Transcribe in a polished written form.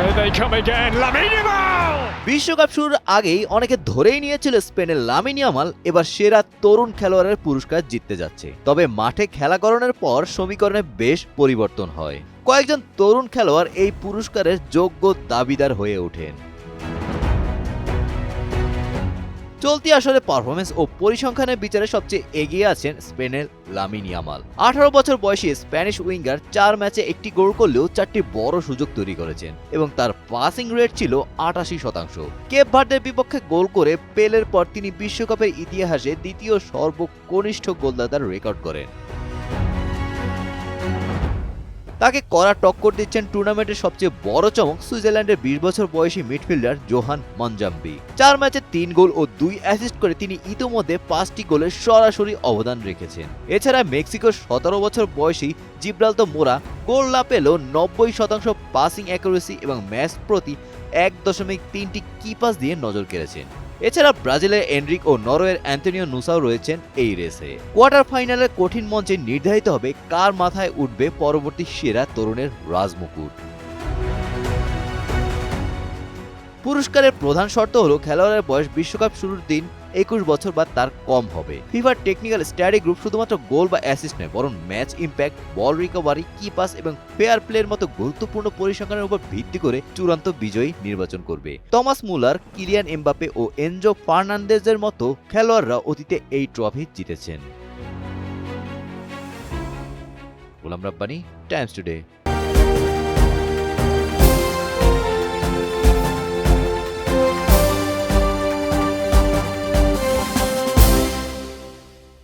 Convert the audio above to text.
Here they come again. Lamine Yamal! বিশ্বকাপ শুরুর আগেই অনেকে ধরেই নিয়েছিল স্পেনের লামিন ইয়ামাল এবার সেরা তরুণ খেলোয়াড়ের পুরস্কার জিততে যাচ্ছে। তবে মাঠে খেলা করানোর পর সমীকরণে বেশ পরিবর্তন হয়। কয়েকজন তরুণ খেলোয়াড় এই পুরস্কারের যোগ্য দাবিদার হয়ে ওঠেন। চলতি আসরে পারফরমেন্স ও পরিসংখ্যানের বিচারে সবচেয়ে এগিয়ে আছেন স্পেনের লামিন ইয়ামাল। 18 বছর বয়সী স্প্যানিশ উইঙ্গার 4 ম্যাচে একটি গোল করলেও 4টি বড় সুযোগ তৈরি করেছেন এবং তার পাসিং রেট ছিল 88%। কেপ ভার্দের বিপক্ষে গোল করে পেলের পর তিনি বিশ্বকাপের ইতিহাসে দ্বিতীয় সর্বকনিষ্ঠ গোলদাতার রেকর্ড করেন। তাকে কড়া টক্কর দিচ্ছেন টুর্নামেন্টের সবচেয়ে বড় চমক সুইজারল্যান্ডের 20 বছর বয়সী মিডফিল্ডার জোহান মনজাম্বি। 4 ম্যাচে 3 গোল ও 2 অ্যাসিস্ট করে তিনি ইতোমধ্যে 5টি গোলের সরাসরি অবদান রেখেছেন। এছাড়া মেক্সিকোর 17 বছর বয়সী জিব্রালতো মোরা গোল না পেলেও 90% পাসিং অ্যাকুরেসি এবং ম্যাচ প্রতি 1.3টি কি পাস দিয়ে নজর কেড়েছেন। এছাড়া ব্রাজিলের এনরিক ও নরওয়ের অ্যান্টনিও নুসাও রয়েছেন এই রেসে। কোয়ার্টার ফাইনালের কঠিন মঞ্চে নির্ধারিত হবে কার মাথায় উঠবে পরবর্তী সেরা তরুণের রাজমুকুট। পুরস্কারের প্রধান শর্ত হলো খেলোয়াড়ের বয়স বিশ্বকাপ শুরুর দিন 21 বছর বা তার কম হবে। ফিফার টেকনিক্যাল স্টাডি গ্রুপ শুধুমাত্র গোল বা অ্যাসিস্ট নয়, বরং ম্যাচ ইম্প্যাক্ট, বল রিকভারি, কি পাস এবং ফেয়ার প্লের মতো গুরুত্বপূর্ণ পরিসংখ্যানের উপর ভিত্তি করে চূড়ান্ত বিজয়ী নির্বাচন করবে। টমাস মুলার, কিলিয়ান এমবাপে ও এনজো ফার্নান্দেজের মতো খেলোয়াড়রা অতীতে এই ট্রফি জিতেছেন। গোলাম রাব্বানি, টাইমস টুডে।